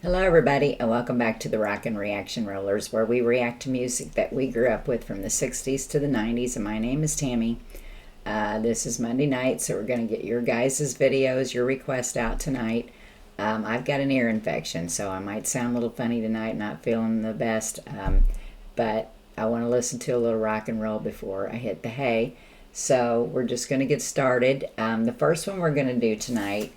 Hello everybody and welcome back to the Rockin Reaction Rollers, where we react to music that we grew up with from the 60s to the 90s, and my name is Tammy. This is Monday night, so we're going to get your guys' videos, your requests out tonight. I've got an ear infection, so I might sound a little funny tonight, not feeling the best, but I want to listen to a little rock and roll before I hit the hay. So we're just going to get started. The first one we're going to do tonight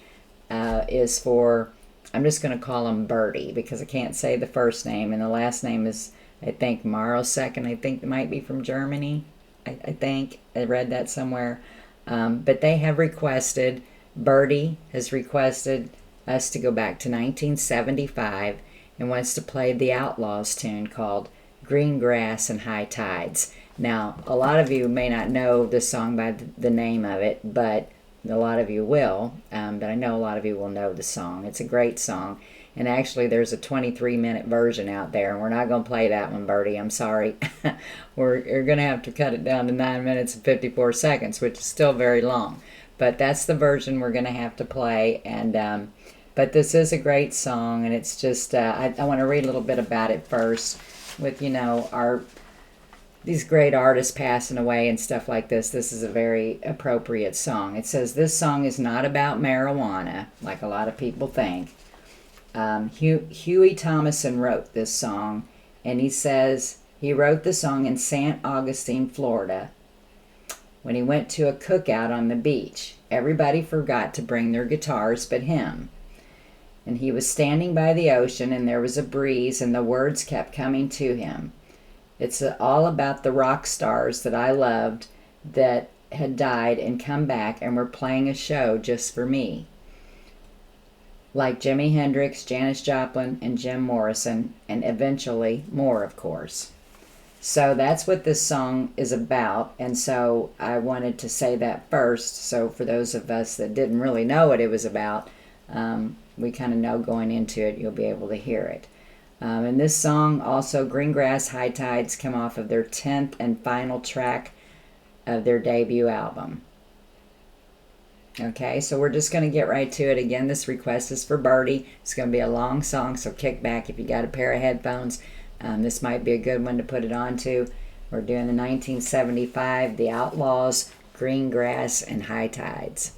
is for... I'm just going to call him Birdie because I can't say the first name, and the last name is, I think, Marosek, and I think it might be from Germany. I think I read that somewhere. But they have requested, Birdie has requested us to go back to 1975 and wants to play the Outlaws tune called Green Grass and High Tides. Now, a lot of you may not know this song by the name of it, but a lot of you will, but I know a lot of you will know the song. It's a great song, and actually there's a 23-minute version out there, and we're not going to play that one, Birdie. I'm sorry. We're going to have to cut it down to 9 minutes and 54 seconds, which is still very long, but that's the version we're going to have to play. And but this is a great song, and it's just I want to read a little bit about it first. With, you know, these great artists passing away and stuff like this, this is a very appropriate song. It says, this song is not about marijuana, like a lot of people think. Huey Thomason wrote this song, and he says he wrote the song in St. Augustine, Florida, when he went to a cookout on the beach. Everybody forgot to bring their guitars but him. And he was standing by the ocean, and there was a breeze, and the words kept coming to him. It's all about the rock stars that I loved that had died and come back and were playing a show just for me. Like Jimi Hendrix, Janis Joplin, and Jim Morrison, and eventually more, of course. So that's what this song is about, and so I wanted to say that first, so for those of us that didn't really know what it was about, we kind of know going into it, you'll be able to hear it. And this song, also Green Grass, High Tides, come off of their 10th and final track of their debut album. Okay, so we're just going to get right to it. Again, this request is for Birdie. It's going to be a long song, so kick back if you got a pair of headphones. This might be a good one to put it on to. We're doing the 1975, The Outlaws, Green Grass, and High Tides.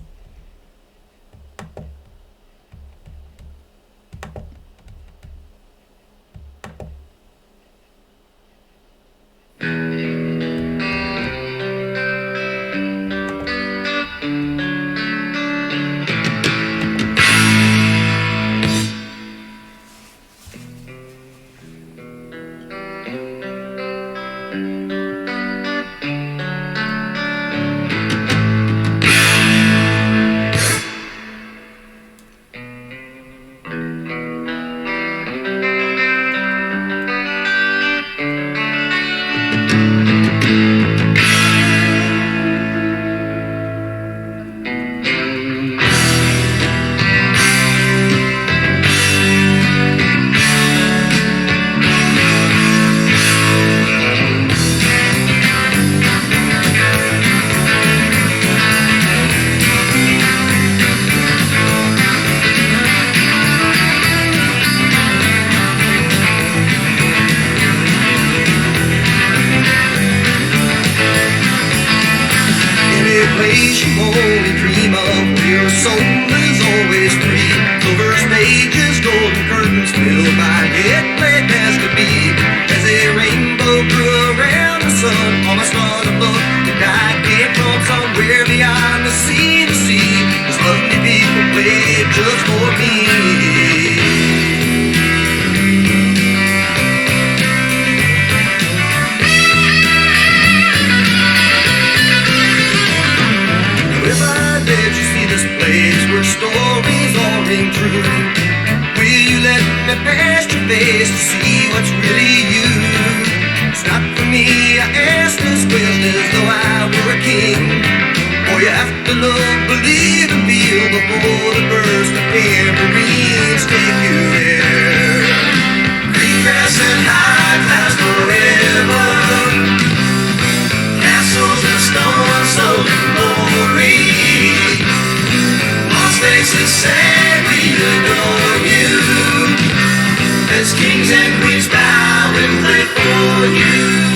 You only dream of where your soul is always free. Silver stages, golden curtains filled by it played as to be. As a rainbow grew around the sun, all my stars above, and I came from somewhere beyond the sea. This lovely people played just for me. Where stories all ring true, will you let me past your face to see what's really you? It's not for me, I ask this question as though I were a king. For you have to love, believe, and feel before the burst of tambourines take you there. Green grass and high tides forever, castles and stones so in glory. Faces say we adore you. kings and queens bow and play for you.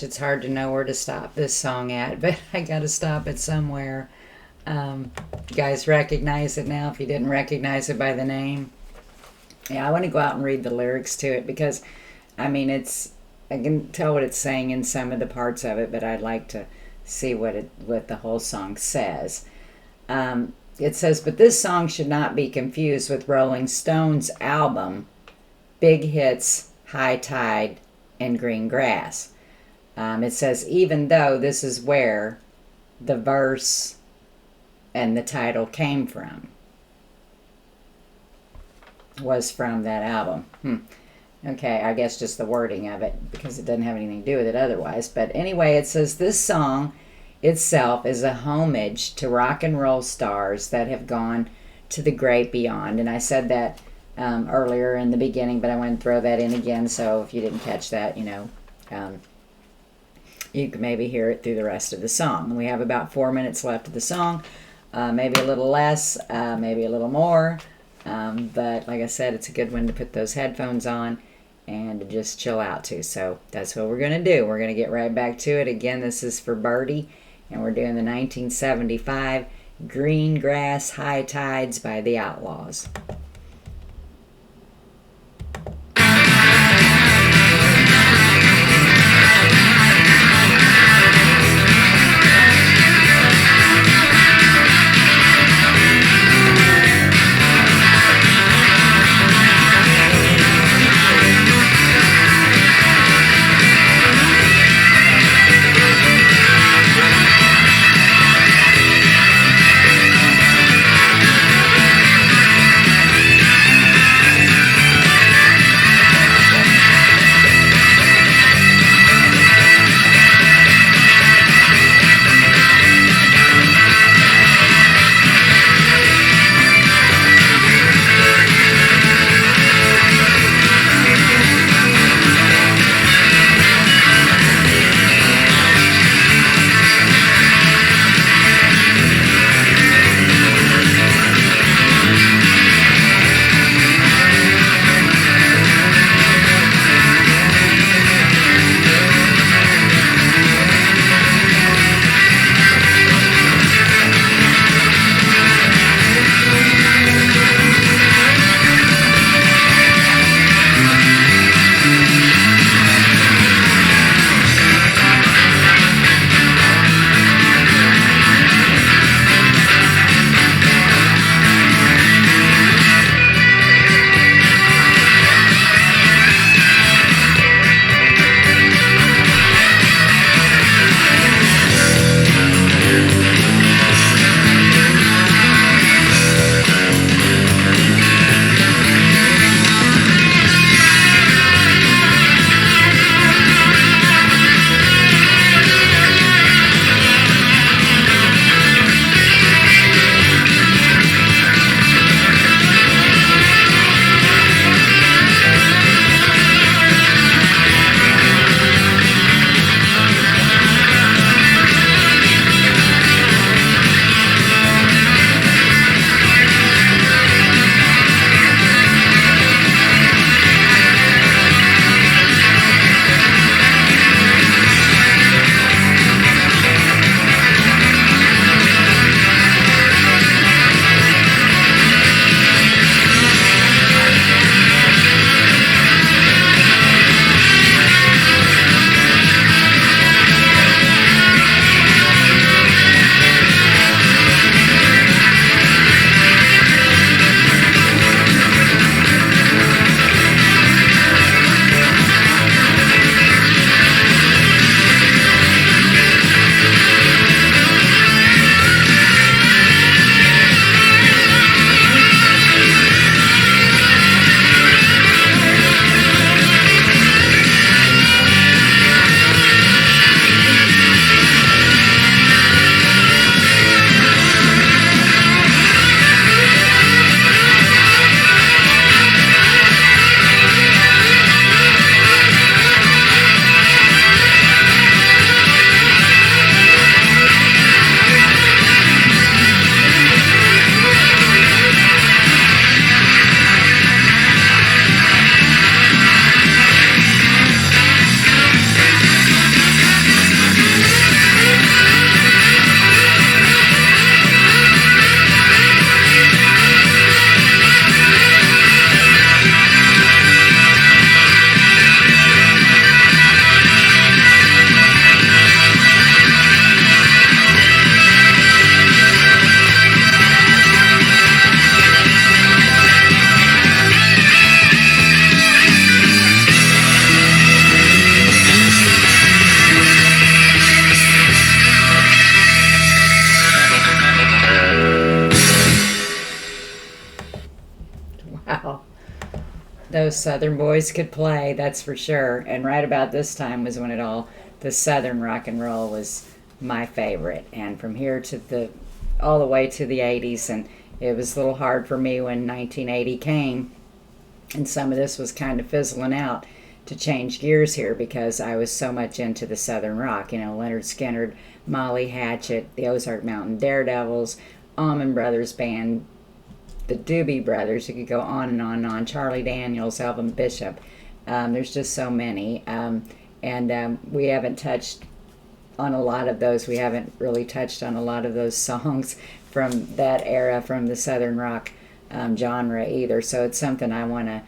It's hard to know where to stop this song at, but I gotta stop it somewhere. You guys recognize it now if you didn't recognize it by the name. Yeah, I want to go out and read the lyrics to it because, I mean, I can tell what it's saying in some of the parts of it, but I'd like to see what the whole song says. It says, but this song should not be confused with Rolling Stones' album, Big Hits, High Tide, and Green Grass. It says, even though this is where the verse and the title came from, was from that album. Okay, I guess just the wording of it, because it doesn't have anything to do with it otherwise. But anyway, it says, this song itself is a homage to rock and roll stars that have gone to the great beyond. And I said that earlier in the beginning, but I want to throw that in again, so if you didn't catch that, you can maybe hear it through the rest of the song. And we have about 4 minutes left of the song, maybe a little less, maybe a little more. But like I said, it's a good one to put those headphones on and to just chill out to. So that's what we're going to do. We're going to get right back to it. Again, this is for Birdie, and we're doing the 1975 Green Grass High Tides by the Outlaws. Those Southern boys could play, that's for sure. And right about this time was when the Southern rock and roll was my favorite. And from here to all the way to the 80s. And it was a little hard for me when 1980 came and some of this was kind of fizzling out to change gears here because I was so much into the Southern rock. Leonard Skinner, Molly Hatchet, the Ozark Mountain Daredevils, Allman Brothers Band, the Doobie Brothers. You could go on and on and on. Charlie Daniels, Alvin Bishop. There's just so many. And we haven't touched on a lot of those. We haven't really touched on a lot of those songs from that era, from the Southern rock genre either. So it's something I want to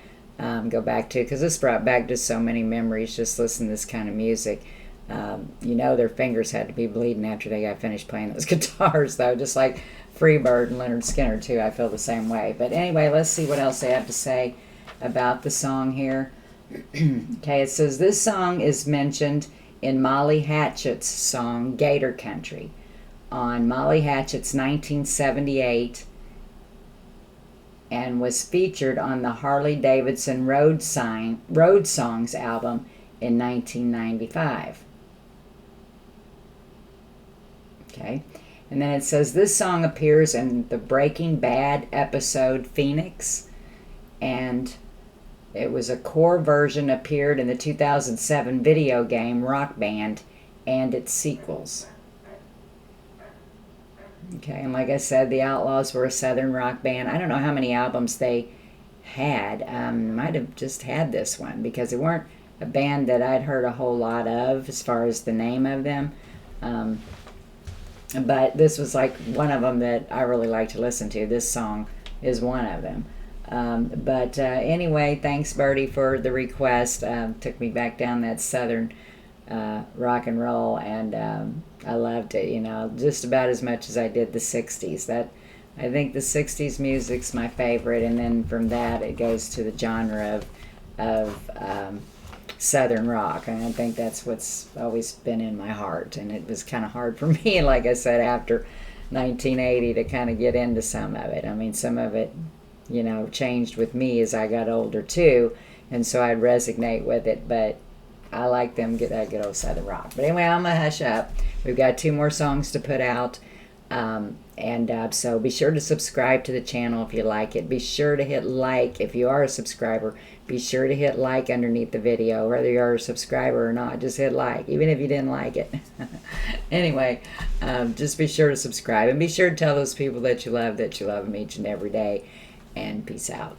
go back to because this brought back just so many memories just listening to this kind of music. Their fingers had to be bleeding after they got finished playing those guitars, though, just like Freebird and Leonard Skinner, too. I feel the same way. But anyway, let's see what else they have to say about the song here. Okay, it says this song is mentioned in Molly Hatchet's song Gator Country on Molly Hatchet's 1978 and was featured on the Harley Davidson Road Songs album in 1995. Okay, and then it says this song appears in the Breaking Bad episode Phoenix, and it was a core version appeared in the 2007 video game Rock Band and its sequels. Okay, and like I said, the Outlaws were a Southern rock band. I don't know how many albums they had. Might have just had this one because they weren't a band that I'd heard a whole lot of as far as the name of them. But this was like one of them that I really like to listen to. This song is one of them. Anyway, thanks, Bertie, for the request. Took me back down that Southern rock and roll, and I loved it, just about as much as I did the 60s. I think the 60s music's my favorite, and then from that it goes to the genre of Southern rock, and I think that's what's always been in my heart. And it was kind of hard for me, like I said, after 1980 to kind of get into some of it. I mean, some of it changed with me as I got older too, and so I'd resonate with it, but I like them get that good old Southern rock. But anyway, I'm gonna hush up. We've got 2 more songs to put out, so be sure to subscribe to the channel if you like it. Be sure to hit like if you are a subscriber. Be sure to hit like underneath the video, whether you're a subscriber or not. Just hit like, even if you didn't like it. Anyway, just be sure to subscribe, and be sure to tell those people that you love them each and every day. And peace out.